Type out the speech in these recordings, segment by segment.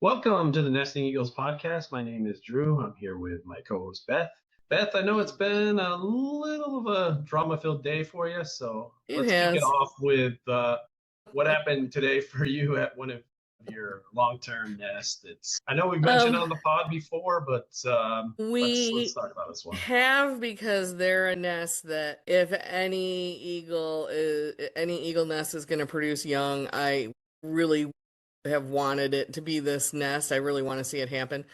Welcome to the Nesting Eagles podcast. My name is Drew. I'm here with my co-host Beth. Beth, I know it's been a little of a drama-filled day for you, so It let's kick it has. off with what happened today for you at one of your long-term nests. I know we've mentioned Um, on the pod before, but let's we talk about this one. have because they're a nest that if any eagle nest is going to produce young, I really have wanted it to be this nest. I really want to see it happen.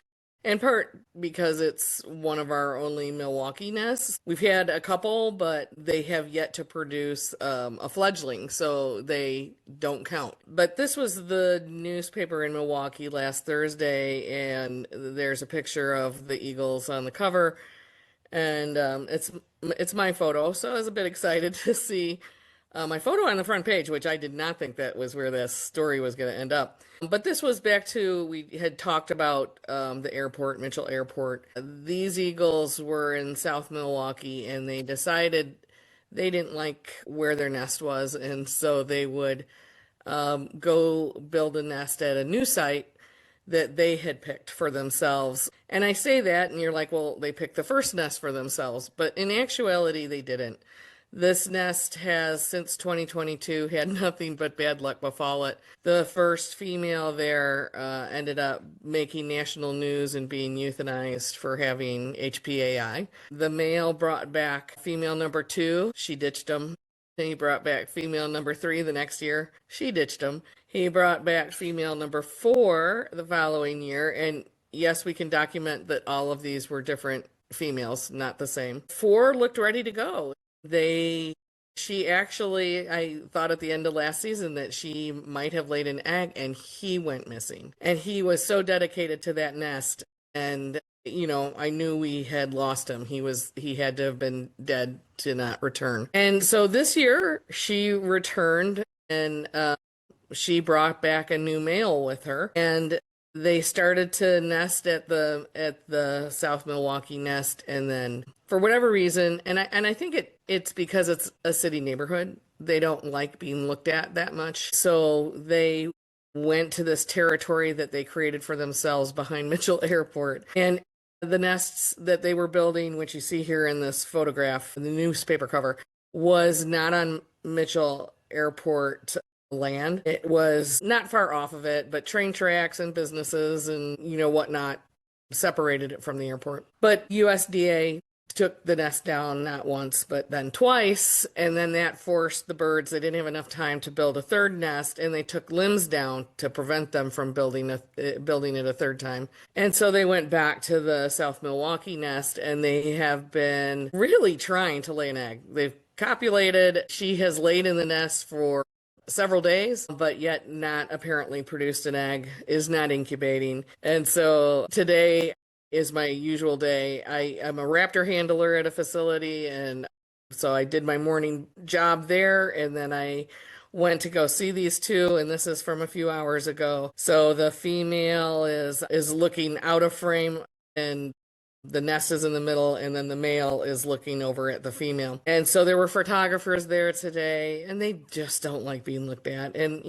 In part because it's one of our only Milwaukee nests. We've had a couple, but they have yet to produce a fledgling, so they don't count. But this was the newspaper in Milwaukee last Thursday, and there's a picture of the eagles on the cover, and it's my photo, so I was a bit excited to see my photo on the front page, which I did not think that was where this story was going to end up. But this was back to we had talked about the airport, Mitchell Airport. These eagles were in South Milwaukee, and they decided they didn't like where their nest was, and so they would go build a nest at a new site that they had picked for themselves. And I say that, and you're like, well, they picked the first nest for themselves. But in actuality, they didn't. This nest has, since 2022, had nothing but bad luck befall it. The first female there ended up making national news and being euthanized for having HPAI. The male brought back female number two. She ditched him. He brought back female number three the next year. She ditched him. He brought back female number four the following year. And yes, we can document that all of these were different females, not the same. Four looked ready to go. She actually, I thought at the end of last season that she might have laid an egg and he went missing. And he was so dedicated to that nest. And, I knew we had lost him. He had to have been dead to not return. And so this year she returned and, she brought back a new male with her, and they started to nest at the South Milwaukee nest, and then for whatever reason, and I think it's because it's a city neighborhood, they don't like being looked at that much, so they went to this territory that they created for themselves behind Mitchell Airport. And the nests that they were building, which you see here in this photograph, the newspaper cover, was not on Mitchell Airport land. It was not far off of it, but train tracks and businesses and whatnot separated it from the airport. But USDA took the nest down not once, but then twice, and then that forced the birds. They didn't have enough time to build a third nest, and they took limbs down to prevent them from building it a third time. And so they went back to the South Milwaukee nest, and they have been really trying to lay an egg. They've copulated. She has laid in the nest for several days, but yet not apparently produced an egg, is not incubating. And so today is my usual day. I'm a raptor handler at a facility, and so I did my morning job there, and then I went to go see these two, and this is from a few hours ago. So the female is looking out of frame, and the nest is in the middle, and then the male is looking over at the female. And so there were photographers there today, and they just don't like being looked at. And,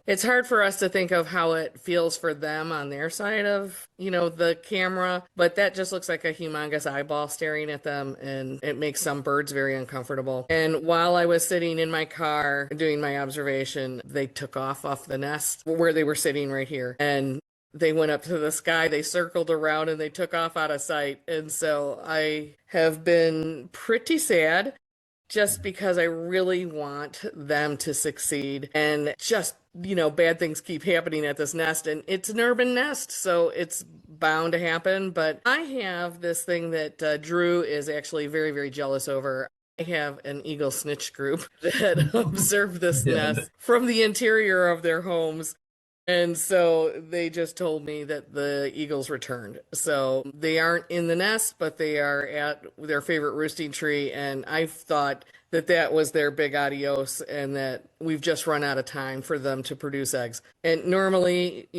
it's hard for us to think of how it feels for them on their side of, the camera, but that just looks like a humongous eyeball staring at them, and it makes some birds very uncomfortable. And while I was sitting in my car doing my observation, they took off the nest where they were sitting right here. And they went up to the sky, they circled around, and they took off out of sight. And so I have been pretty sad just because I really want them to succeed. And just, bad things keep happening at this nest. And it's an urban nest, so it's bound to happen. But I have this thing that Drew is actually very, very jealous over. I have an eagle snitch group that observe this Yeah. nest from the interior of their homes. And so they just told me that the eagles returned. So they aren't in the nest, but they are at their favorite roosting tree. And I thought that that was their big adios and that we've just run out of time for them to produce eggs. And normally,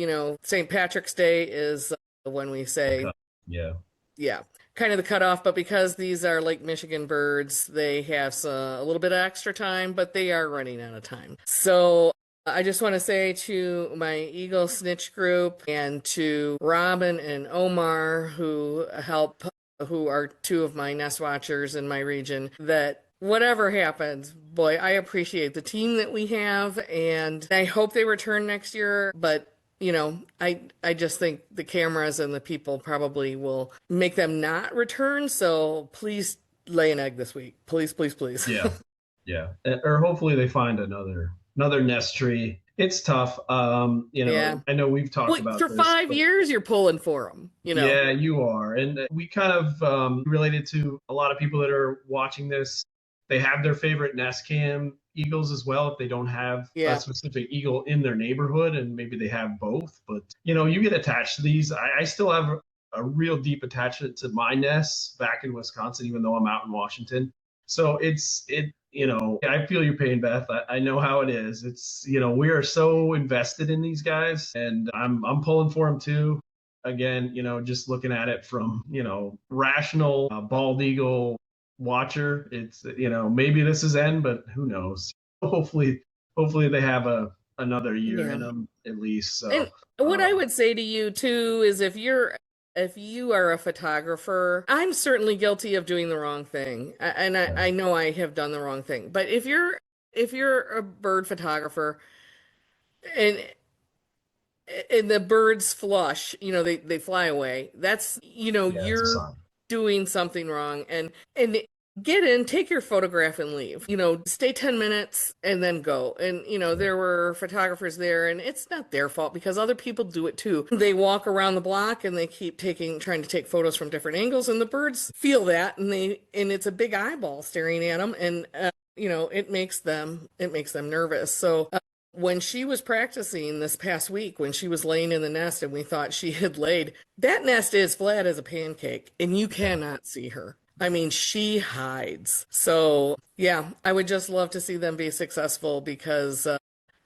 St. Patrick's Day is when we say, Yeah. yeah, kind of the cutoff. But because these are Lake Michigan birds, they have a little bit of extra time, but they are running out of time. So I just want to say to my Eagle Snitch group and to Robin and Omar, who are two of my nest watchers in my region, that whatever happens, boy, I appreciate the team that we have, and I hope they return next year. But I just think the cameras and the people probably will make them not return. So please lay an egg this week, please, please, please. Yeah. Yeah. Or hopefully they find another nest tree. It's tough. Yeah. I know we've talked Well, about for this, five but years you're pulling for them. yeah, you are. And we kind of related to a lot of people that are watching this. They have their favorite nest cam eagles as well if they don't have a Yeah. specific eagle in their neighborhood, and maybe they have both. But you get attached to these. I still have a real deep attachment to my nests back in Wisconsin, even though I'm out in Washington. So I feel your pain, Beth. I know how it is. We are so invested in these guys, and I'm pulling for them too. Again, just looking at it from, rational bald eagle watcher, it's, maybe this is end, but who knows? Hopefully they have another year Yeah. in them at least. And So, what I um, would say to you too is if you are a photographer, I'm certainly guilty of doing the wrong thing. And I know I have done the wrong thing. But if you're a bird photographer and the birds flush, they fly away. That's, yeah, it's a you're sign. doing something wrong, and get in, take your photograph and leave. Stay 10 minutes and then go. And Yeah. there were photographers there, and it's not their fault because other people do it too. They walk around the block and they keep trying to take photos from different angles, and the birds feel that, and it's a big eyeball staring at them, and it makes them nervous. So when she was practicing this past week, when she was laying in the nest and we thought she had laid, that nest is flat as a pancake and you Yeah. cannot see her. I mean, she hides. So, yeah, I would just love to see them be successful because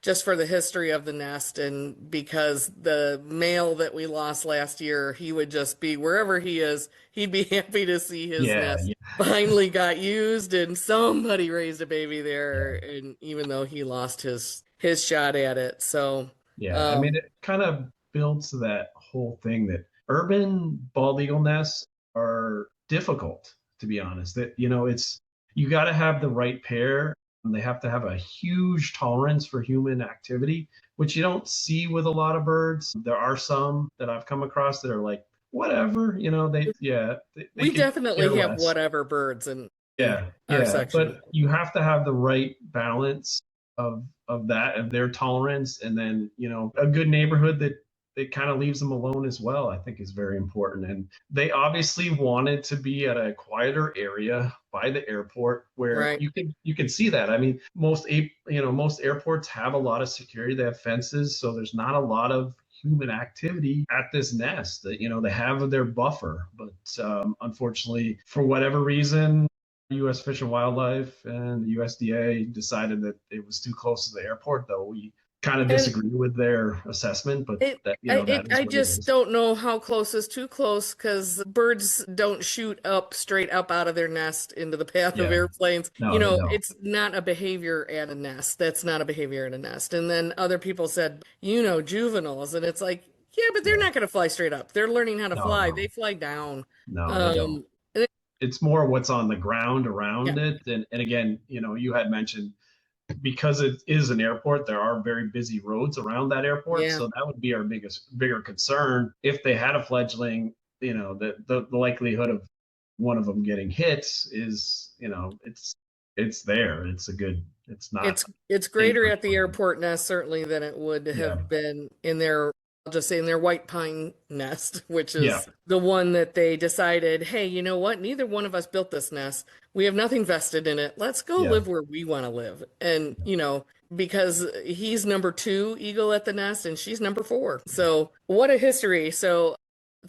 just for the history of the nest and because the male that we lost last year, he would just be wherever he is, he'd be happy to see his Yeah. nest Yeah. finally got used and somebody raised a baby Yeah. there, and even though he lost his shot at it. So, Yeah, I mean, um it kind of builds to that whole thing that urban bald eagle nests are difficult, to be honest. That, you got to have the right pair. And they have to have a huge tolerance for human activity, which you don't see with a lot of birds. There are some that I've come across that are like, whatever, they we could definitely care have less. whatever birds in Yeah, our yeah, section. but you have to have the right balance of their tolerance, and then a good neighborhood that kind of leaves them alone as well. I think is very important. And they obviously wanted to be at a quieter area by the airport where Right. you can see that. I mean, most airports have a lot of security. They have fences, so there's not a lot of human activity at this nest. That they have their buffer, but unfortunately, for whatever reason, U.S. Fish and Wildlife and the USDA decided that it was too close to the airport, though we kind of And disagree with their assessment, but It, that is I what it just is. don't know how close is too close because birds don't shoot up straight up out of their nest into the path of Yeah, airplanes. no, they don't. It's not a behavior at a nest. That's not a behavior at a nest. And then other people said, juveniles. And it's like, yeah, but they're Yeah, not going to fly straight up. They're learning how to no, fly. no, They fly down. no, they don't. Um, and it- It's more what's on the ground yeah, around it. And again, you had mentioned because it is an airport, there are very busy roads around that airport. yeah. So that would be our bigger concern. If they had a fledgling, the likelihood of one of them getting hit is, it's there. It's not It's greater dangerous at the for them. airport nest certainly than it would Yeah. have been in their, I'll just say in their white pine nest, which Yeah. is the one that they decided, hey, you know what? Neither one of us built this nest. We have nothing vested in it. Let's go Yeah. live where we want to live. And, because he's number two eagle at the nest and she's number four. So what a history. So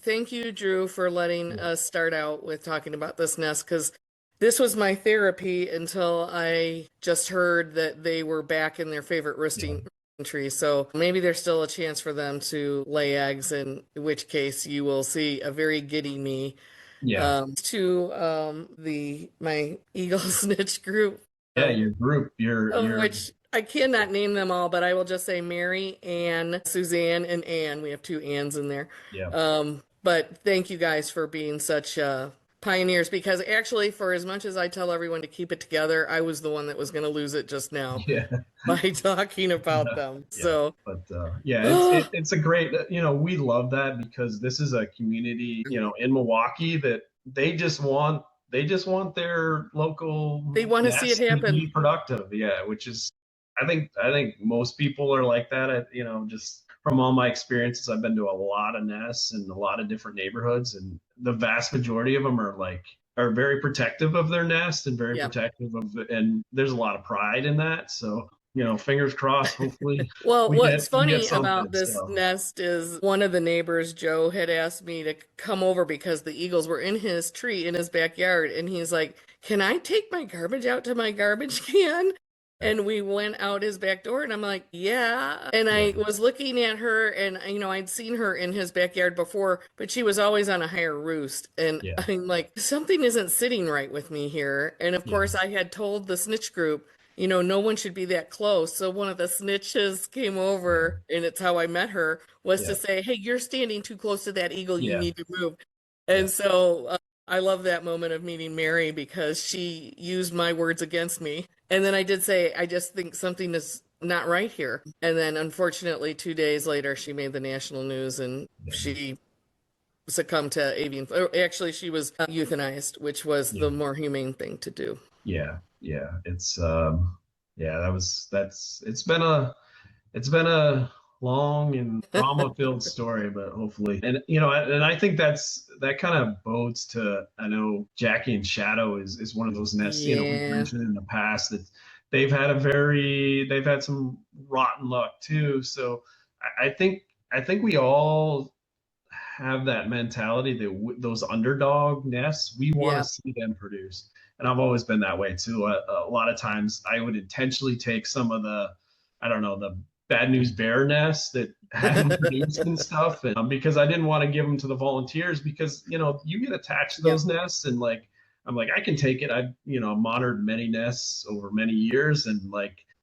thank you, Drew, for letting Yeah. us start out with talking about this nest because this was my therapy until I just heard that they were back in their favorite Yeah. roosting tree. So maybe there's still a chance for them to lay eggs, in which case you will see a very giddy me Yeah. to the my Eagle Snitch group, Yeah. um, Your group, of which I cannot name them all, but I will just say Mary, Ann, Suzanne, and Ann. We have two Anns in there. Yeah. But thank you guys for being such pioneers because actually, for as much as I tell everyone to keep it together, I was the one that was going to lose it just now Yeah. by talking about them. Yeah. So, But yeah, it's a great, we love that because this is a community, in Milwaukee that they just want their local they want to see it nest to happen. be productive. Yeah, which is I think most people are like that. Just from all my experiences, I've been to a lot of nests in a lot of different neighborhoods, and the vast majority of them are very protective of their nest and very Yeah. protective of it, and there's a lot of pride in that. So, fingers crossed, hopefully Well, we get what's we get funny about something. this So nest is one of the neighbors, Joe, had asked me to come over because the eagles were in his tree in his backyard. And he's like, can I take my garbage out to my garbage can? And we went out his back door, and I'm like, yeah. And yeah, I was looking at her, and I'd seen her in his backyard before, but she was always on a higher roost. And yeah, I'm like, something isn't sitting right with me here. And of yeah, course, I had told the snitch group, no one should be that close. So one of the snitches came over, and it's how I met her, was to yeah, say, hey, you're standing too close to that eagle. You yeah, need to move. yeah, And so I love that moment of meeting Mary because she used my words against me. And then I did say, I just think something is not right here. And then unfortunately, 2 days later, she made the national news and she succumbed to avian. Actually, she was euthanized, which was yeah. the more humane thing to do. Yeah, yeah. Yeah, it's been a long and drama-filled story, but hopefully, and I think that kind of bodes to. I know Jackie and Shadow is one of those nests. We've Yeah. mentioned in the past that they've had some rotten luck too. So I think we all have that mentality that those underdog nests, we want to Yeah. see them produce. And I've always been that way too. A lot of times I would intentionally take some of I don't know, the bad news bear nests that haven't produced and stuff, and, because I didn't want to give them to the volunteers because, you get attached to Yep. those nests and I'm like, I can take it. I've, monitored many nests over many years and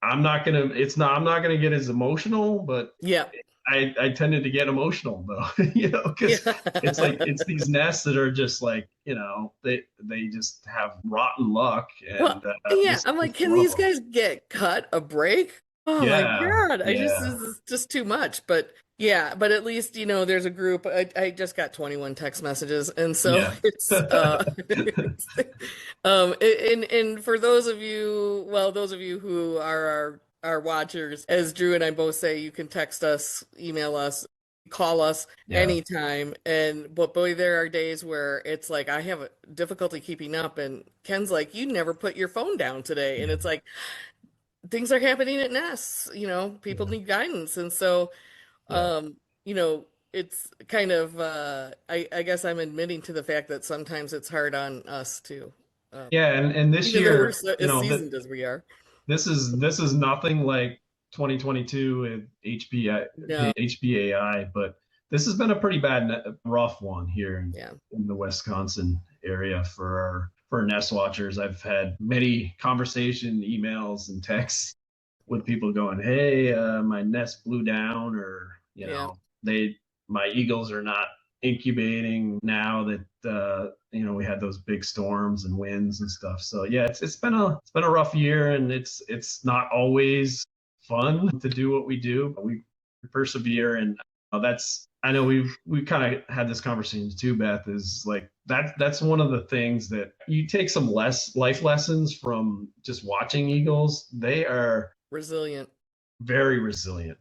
I'm not gonna get as emotional, but Yep. I tended to get emotional though, Yeah. because it's these nests that are just like, they just have rotten luck, Well, and yeah, this I'm like, is can one of these them. guys get cut a break? Oh my Yeah, God. yeah, This is just too much. But yeah, but at least, there's a group. I just got 21 text messages. And so yeah, it's, and for those of you, well, those of you who are our watchers, as Drew and I both say, you can text us, email us, call us yeah, anytime. But boy, there are days where it's like I have difficulty keeping up, and Ken's like, "You never put your phone down today," and yeah, it's like things are happening at nests. People yeah, need guidance, and so yeah. um, you know, it's kind of I guess I'm admitting to the fact that sometimes it's hard on us too, um, Yeah, and this even though we're year, so as seasoned as we are. this is nothing like 2022 with No, HBAI, but this has been a pretty bad, rough one here yeah, in the Wisconsin area for nest watchers. I've had many conversation, emails, and texts with people going, "Hey, my nest blew down," or yeah. they my eagles are not incubating now that we had those big storms and winds and stuff. So yeah, it's been a rough year, and it's not always fun to do what we do. But we persevere, and that's I know we've kind of had this conversation too, Beth, is like that's one of the things that you take some less life lessons from just watching eagles. They are Resilient. very resilient.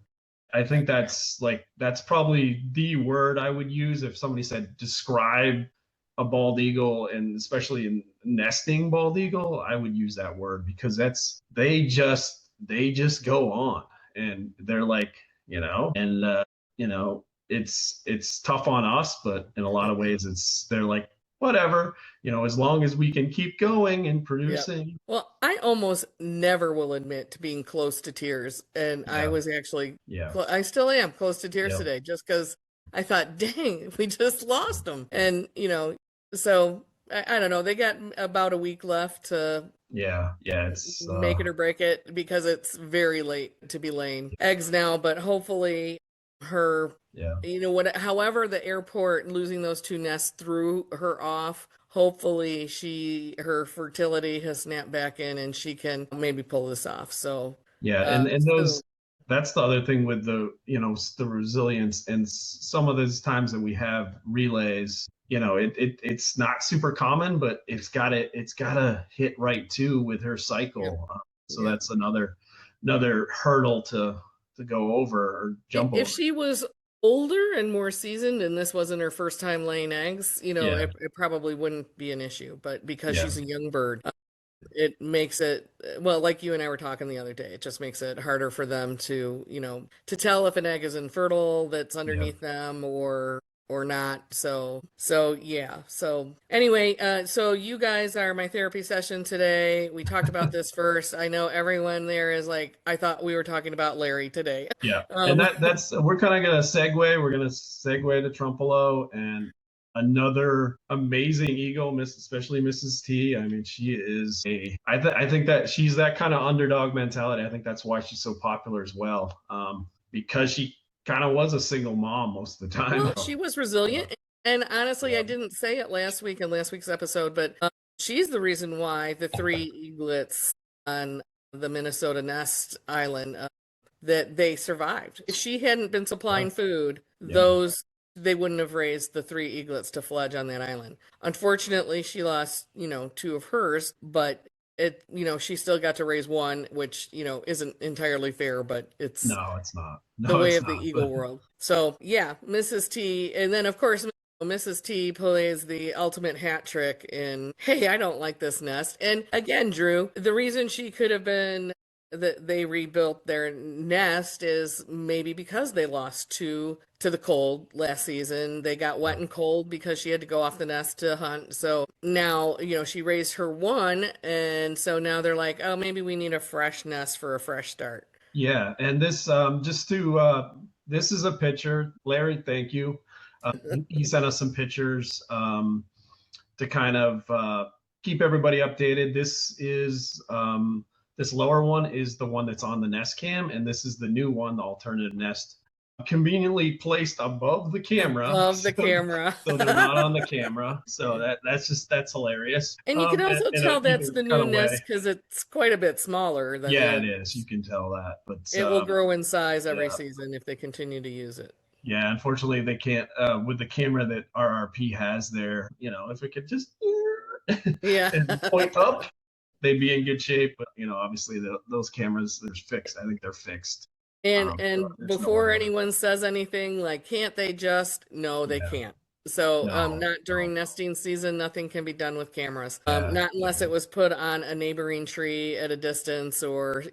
I Yep. think that's probably the word I would use if somebody said describe a bald eagle, and especially in nesting bald eagle, I would use that word because they just go on, and they're like, and it's tough on us, but in a lot of ways they're like, whatever, as long as we can keep going and Yep. producing. Well, I almost never will admit to being close to tears, and I Yeah, was actually, yeah, I still am close to tears yeah, today, just because I thought, dang, we just lost them, and so I don't know. They got about a week left to Yeah, it's make it or break it because it's very late to be laying eggs now. But hopefully, her, yeah. however, the airport losing those two nests threw her off. Hopefully, her fertility has snapped back in and she can maybe pull this off. So, Yeah, and soon. those that's the other thing with the resilience and some of those times that we have relays, it's not super common, but it's got to hit right too with her Yep. cycle. So Yep. that's another hurdle to go over or jump If over. she was older and more seasoned and this wasn't her first time laying eggs, Yeah, it probably wouldn't be an issue. But because yeah, she's a young bird, it makes it, well, like you and I were talking the other day, it just makes it harder for them to, to tell if an egg is infertile that's yeah. underneath them or not. So yeah. So anyway, so you guys are my therapy session today. We talked about this first. I know everyone there is like, I thought we were talking about Larry today. Yeah, and Um, that's we're kind of gonna segue. We're gonna segue to Trempolo and another amazing eagle, especially Mrs. T. I mean, she is I think that she's that kind of underdog mentality. I think that's why she's so popular as well, because she kind of was a single mom most of the time. Well, she was resilient. And honestly, I Yeah, didn't say it last week in last week's episode, but she's the reason why the three eaglets on the Minnesota Nest Island that they survived. If she hadn't been supplying food, yeah, they wouldn't have raised the three eaglets to fledge on that island. Unfortunately, she lost, two of hers, but she still got to raise one, which, isn't entirely fair, but it's no, it's not. the No, way it's of the not. eagle world. So yeah, Mrs. T, and then of course Mrs. T plays the ultimate hat trick in "Hey, I don't like this nest." And again, Drew, the reason she could have been that they rebuilt their nest is maybe because they lost two to the cold last season. They got wet and cold because she had to go off the nest to hunt. So now, she raised her one, and so now they're like, oh, maybe we need a fresh nest for a fresh start. Yeah, and this this is a picture. Larry, thank you. He sent us some pictures to kind of keep everybody updated. This lower one is the one that's on the Nest Cam, and this is the new one, the alternative Nest, conveniently placed above the camera, Above the so camera. so they're not on the camera. So that's hilarious. And you can also In an tell that's even the kind new of way. nest because it's quite a bit smaller than the Yeah, it old is. You nest. can tell that, but It will grow in size every yeah. season if they continue to use it. Yeah, unfortunately, they can't with the camera that RRP has there. If it could just Yeah. and point up, they'd be in good shape. But obviously, those cameras, they're fixed. I think they're fixed. So And there's no way before around it. anyone says anything like, can't they just? No, they Yeah, can't. So, no, not no, during nesting season, nothing can be done with cameras. yeah, Not unless it was put on a neighboring tree at a distance or,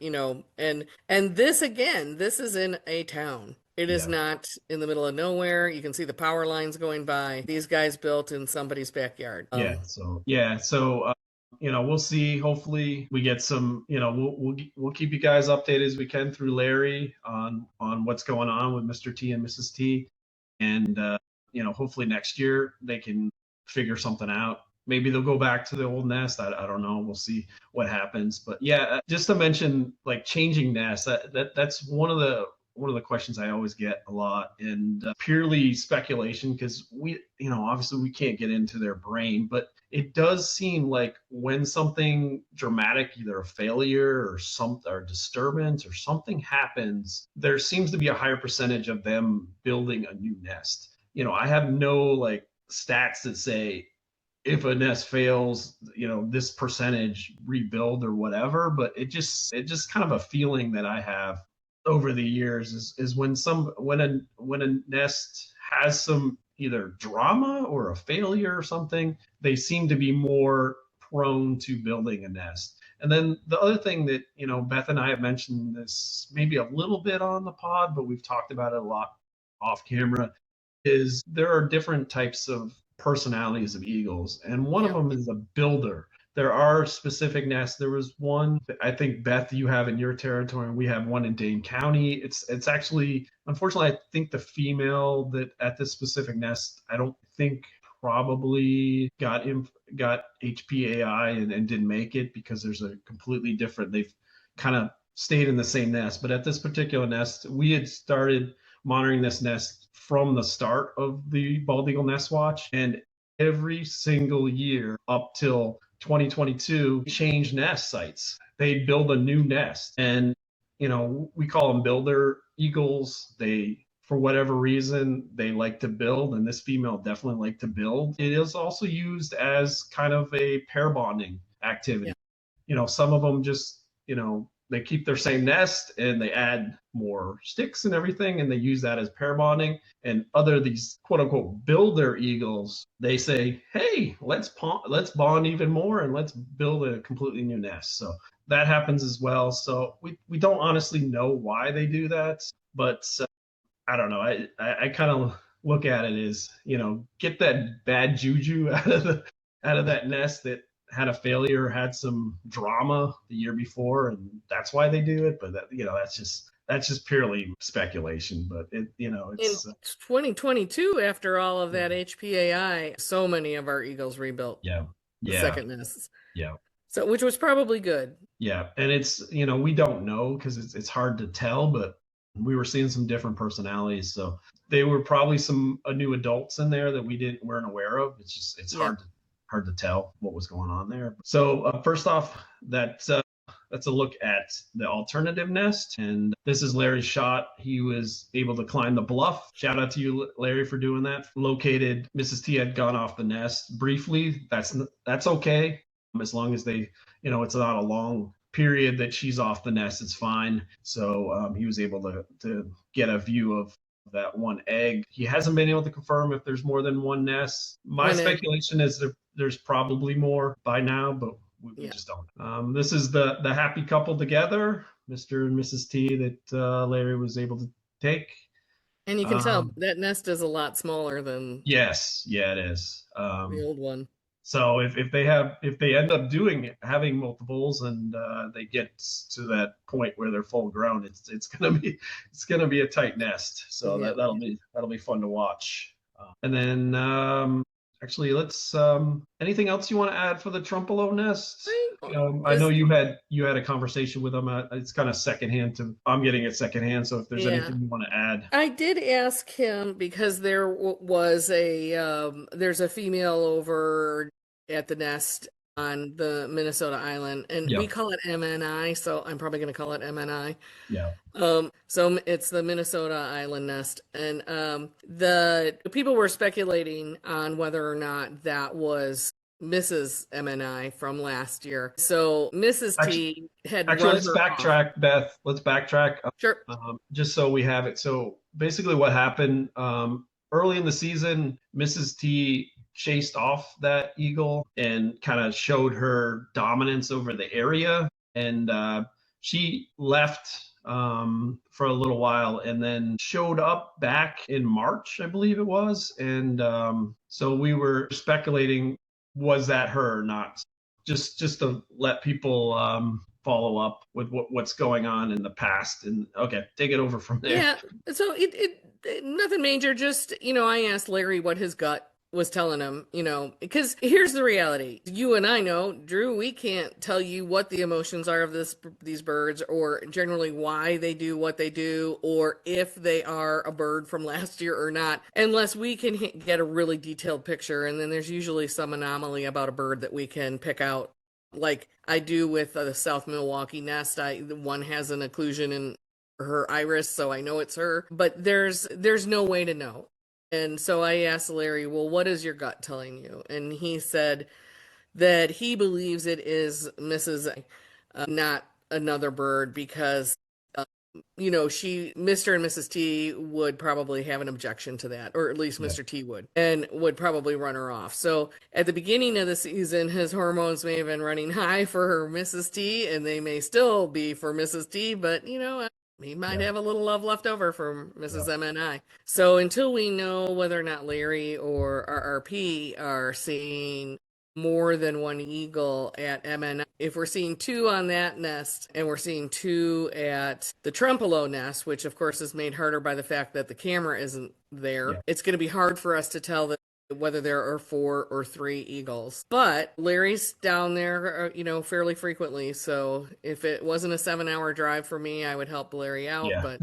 and this again, this is in a town. It is yeah, not in the middle of nowhere. You can see the power lines going by. These guys built in somebody's backyard. yeah. So we'll see. Hopefully, we get some. We'll keep you guys updated as we can through Larry on what's going on with Mr. T and Mrs. T, and hopefully next year they can figure something out. Maybe they'll go back to the old nest. I don't know. We'll see what happens. But yeah, just to mention like changing nests. That's one of the questions I always get a lot, and purely speculation because obviously we can't get into their brain, but it does seem like when something dramatic, either a failure or or disturbance or something happens, there seems to be a higher percentage of them building a new nest. I have no like stats that say if a nest fails, this percentage rebuild or whatever, but it just kind of a feeling that I have over the years is when a nest has some either drama or a failure or something, they seem to be more prone to building a nest. And then the other thing that, Beth and I have mentioned this maybe a little bit on the pod, but we've talked about it a lot off camera, is there are different types of personalities of eagles, and one of Yep. them is a builder. There are specific nests. There was one that I think Beth you have in your territory, and we have one in Dane County. It's actually unfortunately I think the female that at this specific nest I don't think probably got HPAI and didn't make it because there's a completely different. They've kind of stayed in the same nest, but at this particular nest, we had started monitoring this nest from the start of the bald eagle nest watch, and every single year up till 2022, change nest sites. They build a new nest, and we call them builder eagles. They, for whatever reason, they like to build, and this female definitely liked to build. It is also used as kind of a pair bonding activity. Some of them just, they keep their same nest and they add more sticks and everything, and they use that as pair bonding. And other these quote unquote builder eagles, they say, hey, let's bond even more and let's build a completely new nest. So that happens as well. So we don't honestly know why they do that, but I don't know. I kind of look at it as, get that bad juju out of that nest that had a failure, had some drama the year before, and that's why they do it. But that's just purely speculation. But it's in 2022, after all of that HPAI, so many of our eagles rebuilt. The second nests. So, which was probably good. And it's, we don't know because it's hard to tell, but we were seeing some different personalities. So they were probably some new adults in there that weren't aware of. It's hard to tell what was going on there. So first off, that's a look at the alternative nest. And this is Larry's shot. He was able to climb the bluff. Shout out to you, Larry, for doing that. Located, Mrs. T had gone off the nest briefly. That's okay. As long as they, it's not a long period that she's off the nest, it's fine. So he was able to get a view of that one egg. He hasn't been able to confirm if there's more than one nest. My speculation is there's probably more by now, but we just don't. This is the happy couple together, Mr. and Mrs. T, that Larry was able to take. And you can tell that nest is a lot smaller than it is. The old one. So if they end up having multiples and they get to that point where they're full grown, it's gonna be a tight nest. So that'll be fun to watch. And then actually, let's anything else you want to add for the Trempolo nest? I know you had a conversation with them. It's kind of secondhand. I'm getting it secondhand. So if there's anything you want to add, I did ask him because there was there's a female over at the nest on the Minnesota island, and we call it MNI, so I'm probably going to call it MNI. So it's the Minnesota island nest, and the people were speculating on whether or not that was Mrs. MNI from last year. So Mrs. T had actually let's backtrack off. Beth, let's backtrack. Sure. Just so we have it. So basically what happened early in the season, Mrs. T chased off that eagle and kind of showed her dominance over the area, and she left for a little while and then showed up back in March, I believe it was. And so we were speculating, was that her or not? Just to let people follow up with what's going on in the past. And okay, take it over from there. Yeah. So it nothing major. Just, I asked Larry what his gut was telling him, because here's the reality. You and I know, Drew, we can't tell you what the emotions are of these birds, or generally why they do what they do, or if they are a bird from last year or not, unless we can get a really detailed picture. And then there's usually some anomaly about a bird that we can pick out, like I do with the South Milwaukee nest. One has an occlusion in her iris, so I know it's her, but there's no way to know. And so I asked Larry, well, what is your gut telling you? And he said that he believes it is Mrs. Not another bird, because, Mr. and Mrs. T would probably have an objection to that, or at least Mr. T would, and would probably run her off. So at the beginning of the season, his hormones may have been running high for Mrs. T, and they may still be for Mrs. T, but, he might have a little love left over for Mrs. MNI. So until we know whether or not Larry or RRP are seeing more than one eagle at MNI, if we're seeing two on that nest and we're seeing two at the Trempolo nest, which of course is made harder by the fact that the camera isn't there, it's going to be hard for us to tell that whether there are 4 or 3 eagles. But Larry's down there, fairly frequently. So if it wasn't a 7-hour drive for me, I would help Larry out. Yeah. But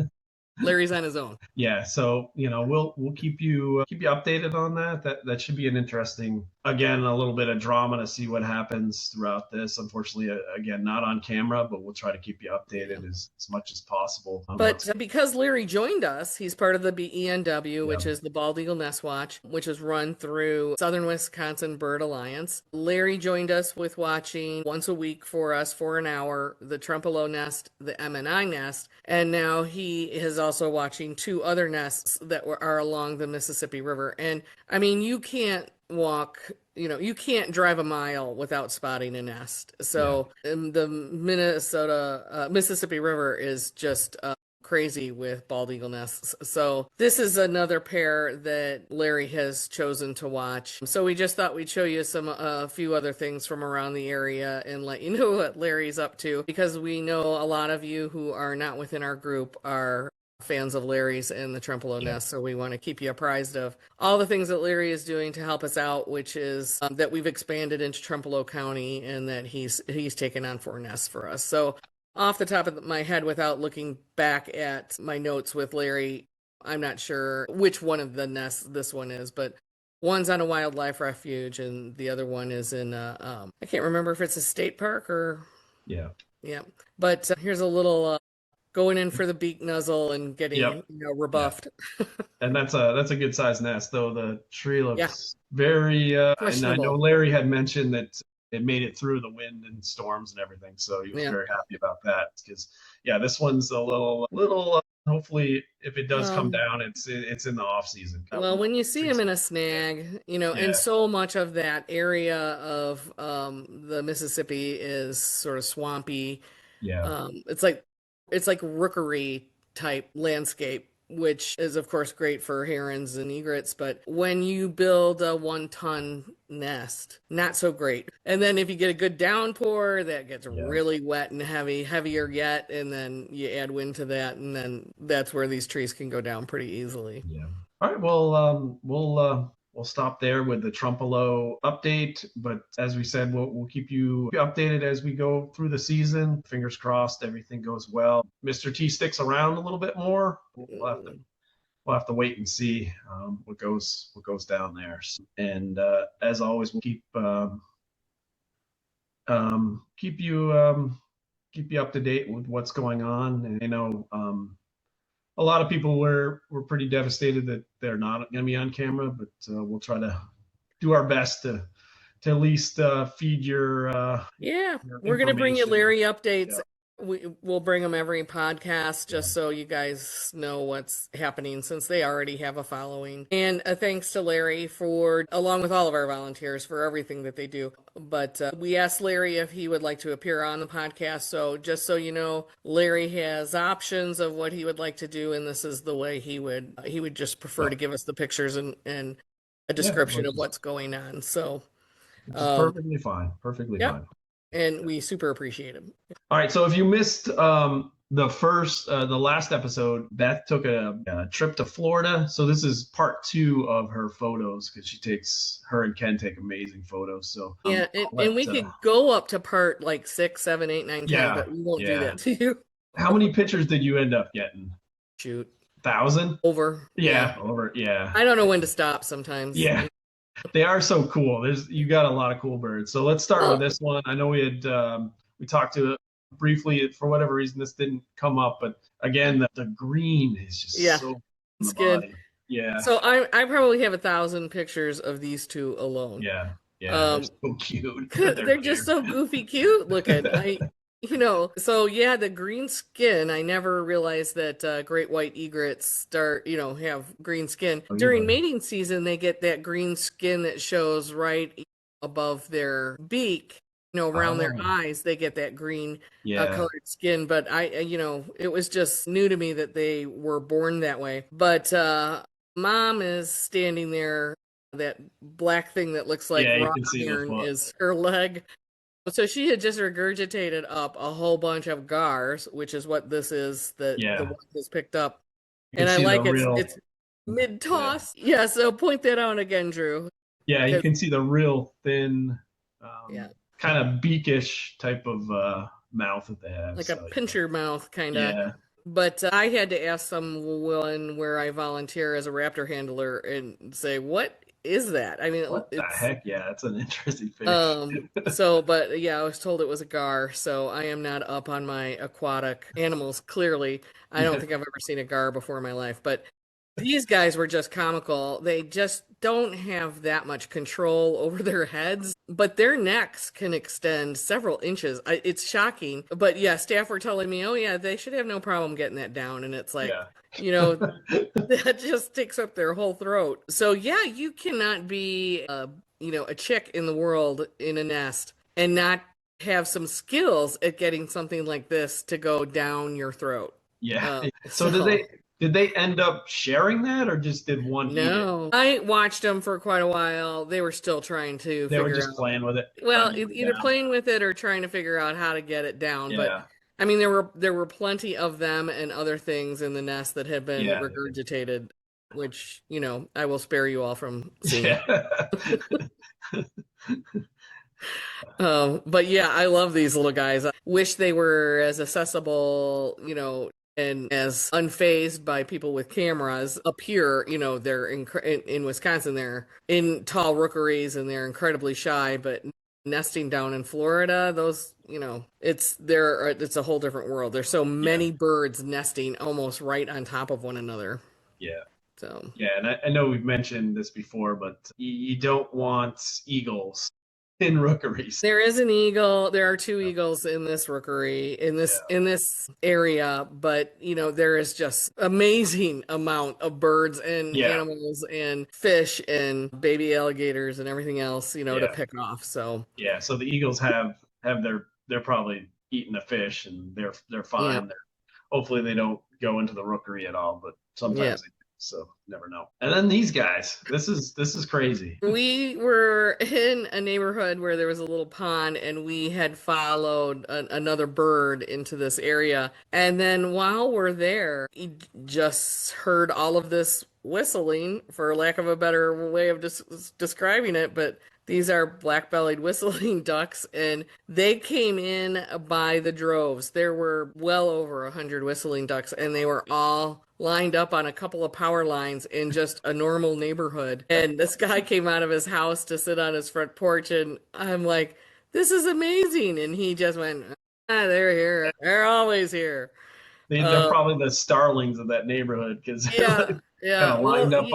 Larry's on his own. Yeah, so we'll keep you updated on that. That should be an interesting, again, a little bit of drama to see what happens throughout this. Unfortunately, again, not on camera, but we'll try to keep you updated as much as possible on But because Larry joined us, he's part of the BENW, yeah. which is the Bald Eagle Nest Watch, which is run through Southern Wisconsin Bird Alliance. Larry joined us with watching once a week for us for an hour, the Trempolo nest, the M&I nest, and now he is also watching 2 other nests that are along the Mississippi River. And I mean, you can't you can't drive a mile without spotting a nest. So the Mississippi River is just crazy with bald eagle nests. So this is another pair that Larry has chosen to watch. So we just thought we'd show you a few other things from around the area and let you know what Larry's up to, because we know a lot of you who are not within our group are fans of Larry's and the Trempolo nest, so we want to keep you apprised of all the things that Larry is doing to help us out, which is that we've expanded into Trempealeau County and that he's taken on 4 nests for us. So off the top of my head, without looking back at my notes with Larry, I'm not sure which one of the nests this one is, but one's on a wildlife refuge and the other one is in I can't remember if it's a state park or yeah. But here's a little going in for the beak nuzzle and getting rebuffed. And that's a good sized nest, though the tree looks very and I know Larry had mentioned that it made it through the wind and storms and everything, so he was very happy about that, because this one's a little hopefully if it does come down, it's in the off season. Well, when you see him in a snag, and so much of that area of the Mississippi is sort of swampy. It's like rookery type landscape, which is of course great for herons and egrets, but when you build a 1-ton nest, not so great. And then if you get a good downpour, that gets really wet and heavier yet, and then you add wind to that, and then that's where these trees can go down pretty easily. All right, well, we'll stop there with the Trempolo update, but as we said, we'll keep you updated as we go through the season. Fingers crossed, everything goes well. Mr. T sticks around a little bit more. We'll have to wait and see what goes down there. And as always, we'll keep you up to date with what's going on. And I know a lot of people were pretty devastated that they're not going to be on camera, but we'll try to do our best to at least feed your we're going to bring you Larry updates. We'll bring them every podcast just so you guys know what's happening, since they already have a following. And thanks to Larry along with all of our volunteers, for everything that they do. But we asked Larry if he would like to appear on the podcast. So just so you know, Larry has options of what he would like to do, and this is the way he would just prefer to give us the pictures and a description of what's going on. So perfectly fine. And we super appreciate him. All right. So if you missed the last episode, Beth took a trip to Florida. So this is part 2 of her photos, because her and Ken take amazing photos. So and we could go up to part like 6, 7, 8, 9, 10, but we won't do that to you. How many pictures did you end up getting? Shoot. 1,000? Over. Over. Yeah. I don't know when to stop sometimes. Yeah. They are so cool. You got a lot of cool birds. So let's start with this one. I know we had we talked to briefly, for whatever reason this didn't come up, but again the green is just so it's good. Body. Yeah. So I probably have 1,000 pictures of these 2 alone. Yeah. They're so cute. They're just so goofy cute looking. The green skin, I never realized that great white egrets have green skin. During mating season, they get that green skin that shows right above their beak, around their eyes, they get that green colored skin. But it was just new to me that they were born that way. But Mom is standing there, that black thing that looks like raw iron is her leg. So she had just regurgitated up a whole bunch of gars, which is what this is that the wife has picked up. And I like it. Yeah. Mid-toss. Yeah, so point that out again, Drew. Yeah, you 'Cause, can see the real thin, yeah, kind of beakish type of mouth that they have. like a So pincher mouth kind of. yeah, But I had to ask someone where I volunteer as a raptor handler and say, what is that? I mean, what the it's heck? Yeah, that's an interesting fish. but yeah, I was told it was a gar, so I am not up on my aquatic animals, clearly. I don't think I've ever seen a gar before in my life, but these guys were just comical. They just don't have that much control over their heads, but their necks can extend several inches. It's shocking. But yeah, staff were telling me, oh yeah, they should have no problem getting that down. And it's like, Yeah. you know, that just takes up their whole throat. So yeah, you cannot be a chick in the world in a nest and not have some skills at getting something like this to go down your throat. Yeah. So So did they end up sharing that or just did one eat it? no, I watched them for quite a while. They were still trying to They were figure just out, playing with it, trying well, to get it either down. playing with it or trying to figure out how to get it down. But Yeah. I mean, there were plenty of them and other things in the nest that had been Yeah. regurgitated, which, I will spare you all from seeing. Yeah. But yeah, I love these little guys. I wish they were as accessible, and as unfazed by people with cameras up here. They're in Wisconsin, they're in tall rookeries and they're incredibly shy, but nesting down in Florida, those, it's a whole different world. There's so Yeah. many birds nesting almost right on top of one another. Yeah. So Yeah. And I know we've mentioned this before, but you don't want eagles in rookeries. there is an eagle. There are two eagles in this rookery Yeah. in this area, but there is just amazing amount of birds and Yeah. animals and fish and baby alligators and everything else, to Yeah. pick off. So Yeah. So the eagles have they're probably eating a fish and they're yeah, fine. Hopefully they don't go into the rookery at all, but yeah. sometimes they do, so never know. And then these guys, this is crazy. We were in a neighborhood where there was a little pond, and we had followed another bird into this area. And then while we're there, we just heard all of this whistling, for lack of a better way of describing it. But these are black-bellied whistling ducks, and they came in by the droves. There were well over 100 whistling ducks, and they were all lined up on a couple of power lines in just a normal neighborhood. And this guy came out of his house to sit on his front porch, and I'm like, this is amazing. And he just went, they're here. They're always here. They're Um, probably the starlings of that neighborhood because they're yeah, like kind yeah. of Well, lined up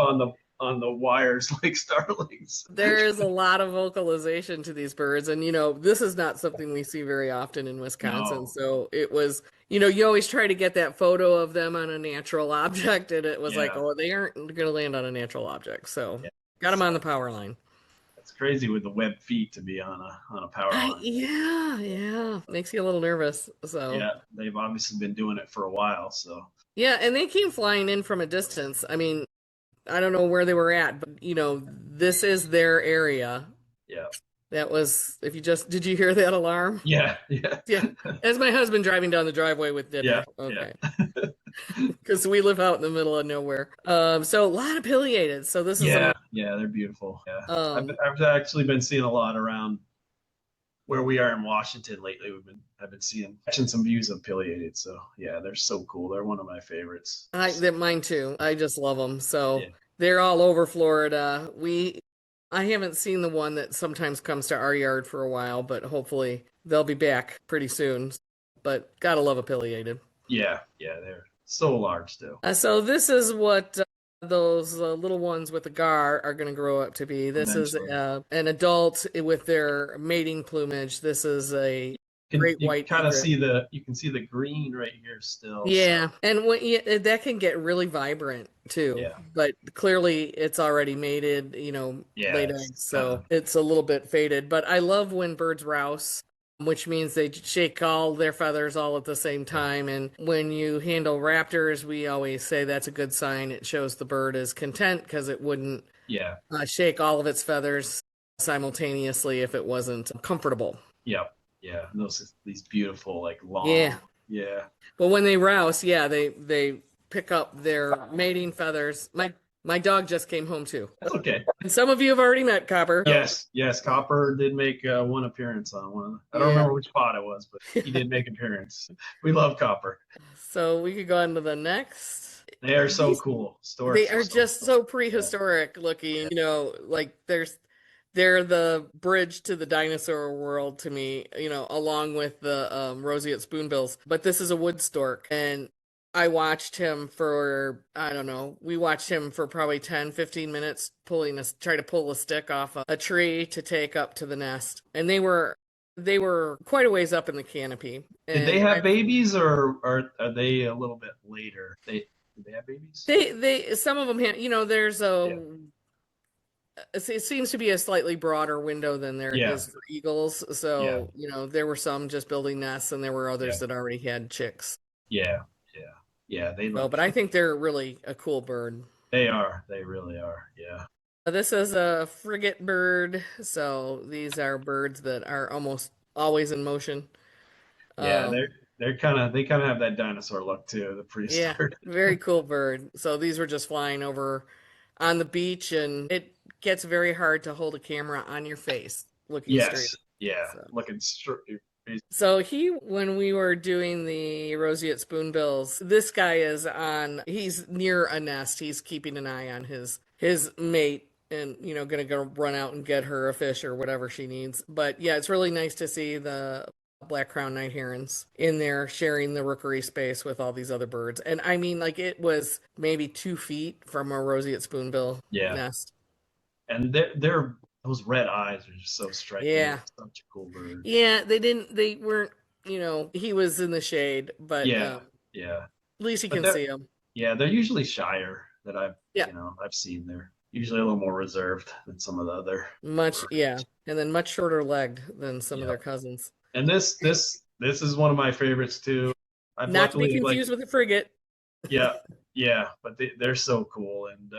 on the wires like starlings. there is a lot of vocalization to these birds, and this is not something we see very often in Wisconsin. No. So it was, you always try to get that photo of them on a natural object, and it was like, Yeah. oh, they aren't going to land on a natural object. So Yeah. got them on the power line. It's crazy with the web feet to be on a power line. Yeah, yeah, makes you a little nervous. So Yeah, they've obviously been doing it for a while, so yeah, and they came flying in from a distance. I mean, I don't know where they were at, but this is their area. yeah. That was, if you just, did you hear that alarm? Yeah, yeah. Yeah. As my husband driving down the driveway with dinner. Yeah, Okay. yeah. Because we live out in the middle of nowhere. So a lot of pileated. So this is Yeah, yeah, they're beautiful. Yeah. um I've actually been seeing a lot around where we are in Washington lately. I've been catching some views of pileated. So yeah, they're so cool. They're one of my favorites. mine too. I just love them. So Yeah. they're all over Florida. I haven't seen the one that sometimes comes to our yard for a while, but hopefully they'll be back pretty soon. But gotta love a pileated. Yeah, yeah, they're so large still. So this is what those little ones with the gar are going to grow up to be. This is Eventually. an adult with their mating plumage. This is a great You white kind of egret. you can see the green right here still. Yeah, So and that can get really vibrant too. yeah, But clearly, it's already mated. yeah, Laid it's eggs, kind so of it's a little bit faded. But I love when birds rouse, which means they shake all their feathers all at the same time. And when you handle raptors, we always say that's a good sign. It shows the bird is content because it wouldn't yeah, shake all of its feathers simultaneously if it wasn't comfortable. yeah, yeah. And these beautiful like Yeah. long, yeah, But when they rouse, yeah, they pick up their mating feathers. My My dog just came home too. That's okay. And some of you have already met Copper. So, Yes, yes. Copper did make one appearance on one. I don't yeah. remember which pod it was, but he did make an appearance. We love Copper. So we could go on to the next. They are so These cool. they Storks are are so just cool. so Yeah, prehistoric looking. yeah, Like they're the bridge to the dinosaur world to me, along with the roseate spoonbills. But this is a wood stork, and I watched him for, I don't know, we watched him for probably 10, 15 minutes try to pull a stick off a tree to take up to the nest. And they were quite a ways up in the canopy. did they And have I babies, or are they a little bit later? Did they have babies? they some of them have, there's Yeah, it seems to be a slightly broader window than there yeah, is for eagles. yeah, So, there were some just building nests and there were yeah, others that already had chicks. yeah, yeah, yeah. They So, look. but I think they're really a cool bird. They are. They really are. Yeah, This is a frigate bird. So these are birds that are almost always in motion. yeah. Um, They kind of have that dinosaur look too. The yeah, prehistoric. very cool bird. So these were just flying over on the beach, and it gets very hard to hold a camera on your face looking straight. Yes. Yeah. So. Looking straight. So when we were doing the roseate spoonbills, this guy he's near a nest. He's keeping an eye on his mate and, gonna go run out and get her a fish or whatever she needs. But yeah, it's really nice to see the black crowned night herons in there sharing the rookery space with all these other birds. And I mean, like it was maybe 2 feet from a roseate spoonbill Yeah. nest. And they're those red eyes are just so striking. Yeah. It's such a cool bird. Yeah, they weren't, he was in the shade, but Yeah. Yeah. at least you But can see him. they're usually shyer that Yeah, I've seen. They're usually a little more reserved than some of the other yeah, birds. and then much shorter legged than some of Yeah. their cousins. And this is one of my favorites too. I've Not to be luckily confused with a frigate. yeah, yeah, but they're so cool. And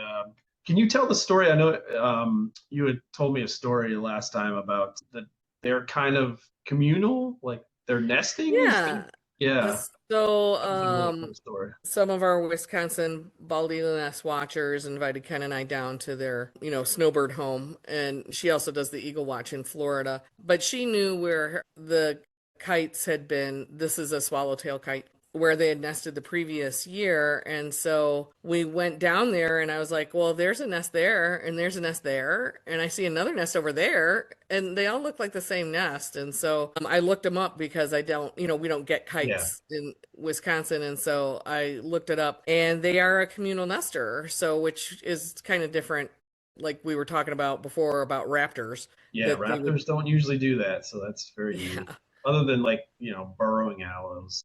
can you tell the story? I know you had told me a story last time about that they're kind of communal, like they're nesting. Yeah. Yeah, So, that was a really cool story. some of our Wisconsin Baldy nest watchers invited Ken and I down to their, snowbird home, and she also does the eagle watch in Florida. But she knew where the kites had been. This is a swallowtail kite where they had nested the previous year, and so we went down there, and I was like, "Well, there's a nest there, and there's a nest there, and I see another nest over there, and they all look like the same nest." And so I looked them up because I don't, we don't get Yeah, kites in Wisconsin, and so I looked it up, and they are a communal nester, so which is kind of different, like we were talking about before about raptors, yeah. that they would, Raptors don't usually do that, so that's very unique. yeah, Other than like burrowing owls,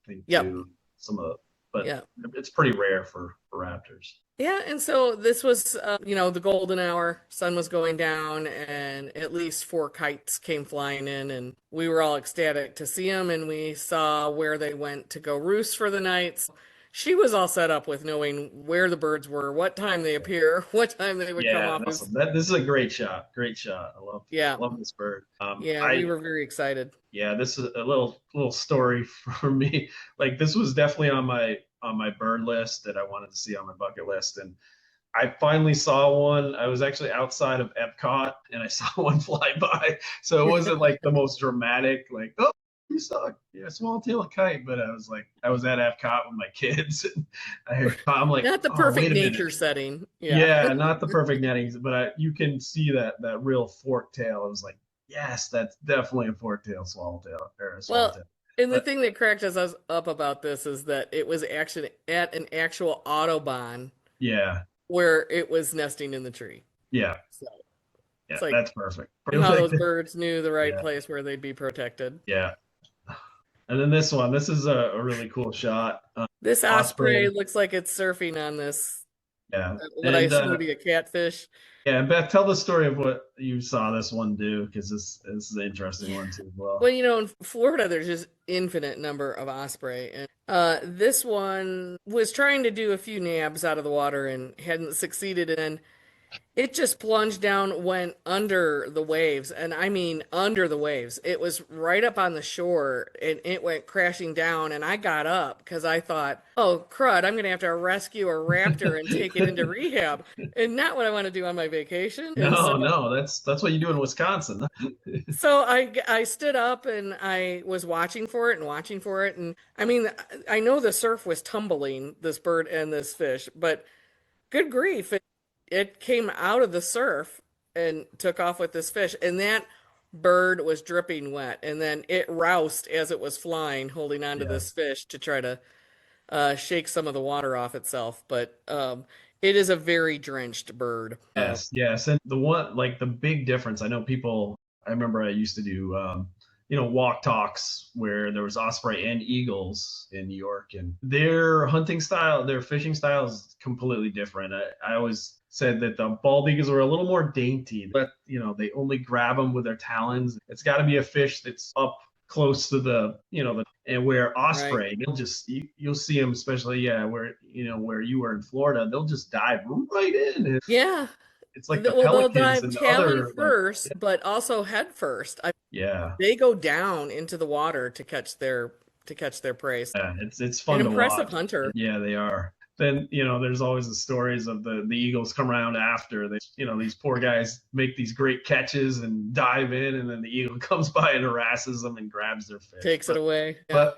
I think yep, do some of the, but yeah. it's pretty rare for raptors. Yeah, and so this was, the golden hour. Sun was going down, and at least four kites came flying in, and we were all ecstatic to see them. And we saw where they went to go roost for the night. So she was all set up with knowing where the birds were, what time they appear, what time they would come Yeah, off. awesome. This is a great shot. Great shot. Yeah, Love this bird. yeah, we were very excited. Yeah, this is a little story for me. Like this was definitely on my bird list that I wanted to see on my bucket list, and I finally saw one. I was actually outside of Epcot, and I saw one fly by. So it wasn't like the most dramatic, like oh you saw a swallowtail kite, but I was at Epcot with my kids, and I'm like Not the oh perfect wait a minute. nature setting. Yeah. Yeah, not the perfect nettings, but you can see that real fork tail. I was like, yes, that's definitely a fork tail swallowtail or a Well, swallowtail. and the But thing that cracked us up about this is that it was actually at an actual Autobahn yeah, where it was nesting in the tree. yeah, So yeah, it's like that's perfect. how those birds knew the right Yeah, place where they'd be protected. yeah. And then this is a really cool shot. This osprey Osprey, looks like it's surfing on this, yeah, what I and assume to be a catfish. yeah. Beth, tell the story of what you saw this one do because this is an interesting one too as Well, well. in Florida, there's just infinite number of osprey, and this one was trying to do a few nabs out of the water and hadn't succeeded in. It just plunged down, went under the waves, and I mean under the waves. It was right up on the shore, and it went crashing down. And I got up because I thought, "Oh crud, I'm gonna have to rescue a raptor and take it into rehab." And not what I want to do on my vacation. And so, No, no, that's what you do in Wisconsin. so I stood up and I was watching for it and watching for it. And I mean, I know the surf was tumbling this bird and this fish, but good grief, it came out of the surf and took off with this fish. And that bird was dripping wet. And then it roused as it was flying, holding onto Yeah. this fish to try to shake some of the water off itself. But it is a very drenched bird. Yes, yes. And the one, like the big difference, I know people, I remember I used to do, walk talks where there was osprey and eagles in New York, and their hunting style, their fishing style is completely different. I always said that the bald eagles are a little more dainty, but, they only grab them with their talons. It's got to be a fish that's up close to and where Right. osprey, they'll just, you'll see them, especially, yeah, where you were in Florida, they'll just dive right in. Yeah. It's like the Well, they'll pelicans dive and the talon other, like, first, but also head first. yeah, They go down into the water to catch their prey. yeah, it's An fun to impressive watch. hunter. Yeah, they are. Then, there's always the stories of the eagles come around after they, these poor guys make these great catches and dive in, and then the eagle comes by and harasses them and grabs their fish. Takes it away. Yeah. But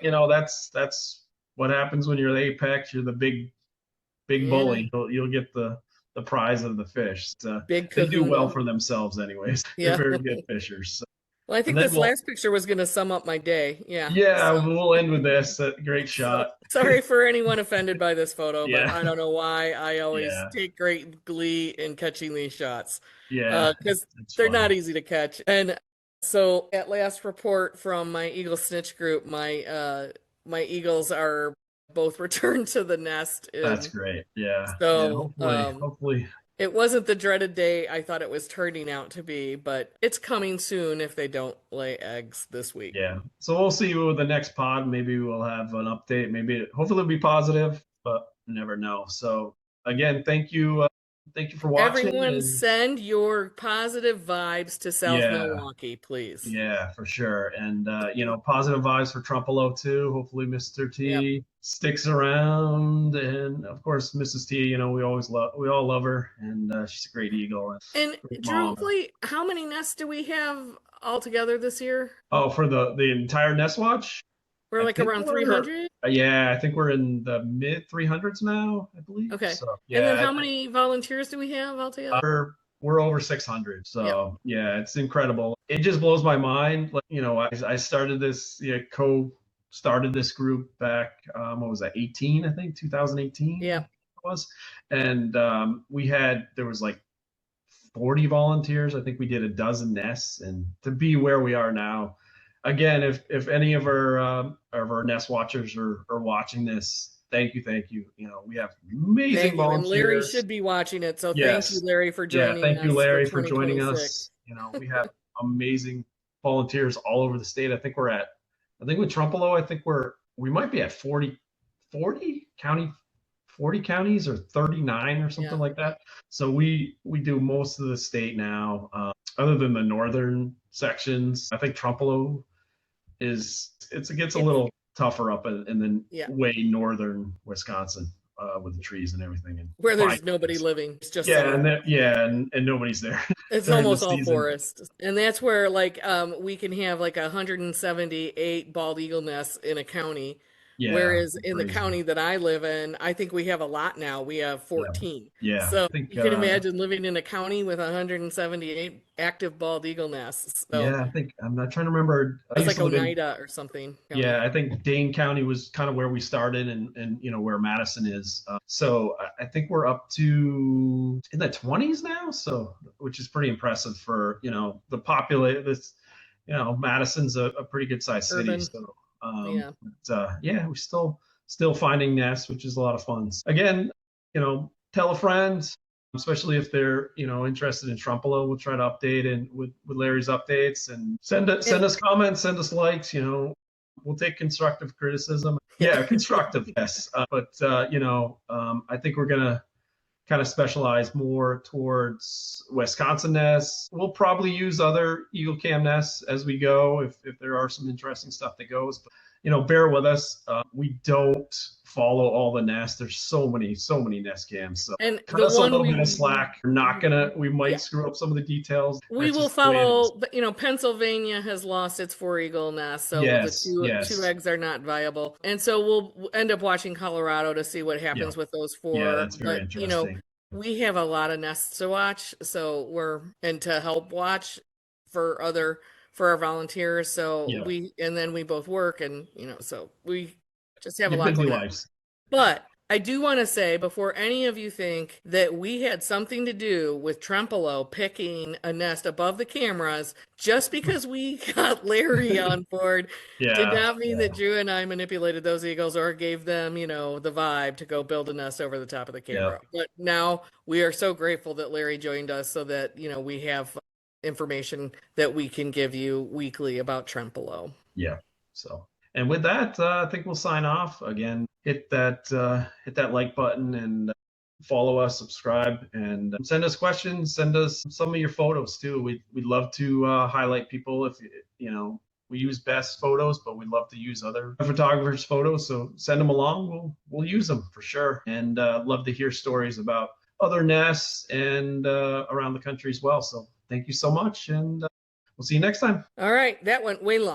that's what happens when you're the apex. You're the big Yeah. bully. You'll get the prize of the fish. Big They do well kahuna. for themselves, anyways. They're Yeah. very good fishers. So, Well, I and think then this we'll, last picture was going to sum up my day. Yeah. yeah, So, we'll end with this. Great so shot. sorry for anyone offended by this photo, but Yeah, I don't know why I always yeah, take great glee in catching these shots. yeah. Because It's they're not fun. easy to catch. And so at last report from my Eagle Snitch group, my eagles are both returned to the nest. That's And great. Yeah, yeah. so Hopefully. it wasn't the dreaded day I thought it was turning out to be, but it's coming soon if they don't lay eggs this week. Yeah. So we'll see you with the next pod. Maybe we'll have an update. Hopefully, it'll be positive, but you never know. So again, thank you for watching. Everyone And send your positive vibes to South yeah, Milwaukee, please. yeah, for sure. And positive vibes for Trempolo too. Hopefully, Mr. Yep. T sticks around, and of course, Mrs. T. We all love her, and she's a great eagle and And great Drew, mom. how many nests do we have altogether this year? Oh, for the entire Nest Watch, We're I like think around we're 300? yeah, I think we're in the mid 300s now, I believe. Okay. So And then yeah, how many volunteers do we have altogether? we're over 600. Yep. So yeah, it's incredible. It just blows my mind. Like, I started this, co-started this group back, what was that, 18, I think, 2018 Yep. it was. And there was like 40 volunteers. I think we did a dozen nests, and to be where we are now, again, if any of our nest watchers are watching this, thank you, thank you. We have amazing Thank you. And Larry volunteers. should be watching it. So thank you, Yes, Larry, for yeah, joining thank you, us for Larry, for joining 2026. us. We have amazing volunteers all over the state. I think with Trempolo, we might be at 40 county 40 counties or 39 or something Yeah. like that. So we do most of the state now, other than the northern sections. I think Trempolo it gets a It's, little tougher up in the yeah. way northern Wisconsin, with the trees and everything and Where pine there's nobody trees. living. It's just Yeah, summer. and nobody's there It's during the almost all season. forest. And that's where like we can have like 178 bald eagle nests in a county. Yeah, Whereas in the crazy. county that I live in, I think we have a lot now. We have Yeah, 14. yeah. So I think you can imagine living in a county with 178 active bald eagle nests. So yeah, I think I'm not trying to remember. I it's used like to live in Oneida or something county. Yeah, I think Dane County was kind of where we started, and where Madison is. So I think we're up to in the 20s now. So which is pretty impressive for the populate. This Madison's a pretty good sized city. Urban. So Yeah. yeah, we're still finding nests, which is a lot of fun. Again, tell a friend, especially if they're interested in Trempolo. We'll try to update and with Larry's updates, and And send us comments, send us likes. We'll take constructive criticism. yeah. Yeah, constructive, yes. But I think we're gonna kind of specialize more towards Wisconsin nests. We'll probably use other Eagle Cam nests as we go if there are some interesting stuff that goes. But, bear with us. We don't follow all the nests. There's so many nest cams. So And cut the us a one little bit of slack. We're not gonna. We yeah, might screw up some of the details. we That's will just the way it is. follow. Pennsylvania has lost its 4 eagle nest, so the Yes, two yes, eggs are not viable, and so we'll end up watching Colorado to see what yeah, happens with those yeah. four. That's very But interesting. we have a lot of nests to watch, so and to help watch for our volunteers. So Yeah, and then we both work, and so we just have a your lot busy going on. lives. But I do want to say, before any of you think that we had something to do with Trempolo picking a nest above the cameras, just because we got Larry on board did Yeah, not mean yeah, that Drew and I manipulated those eagles or gave them, the vibe to go build a nest over the top of the yeah, camera. But now we are so grateful that Larry joined us so that, we have information that we can give you weekly about Trempolo. yeah. So, and with that, I think we'll sign off again. Hit that like button and follow us, subscribe, and send us questions. Send us some of your photos too. We'd love to highlight people if we use Beth's photos, but we'd love to use other photographers' photos. So send them along. We'll use them for sure, and love to hear stories about other nests and around the country as well. So thank you so much, and we'll see you next time. All right, that went way long.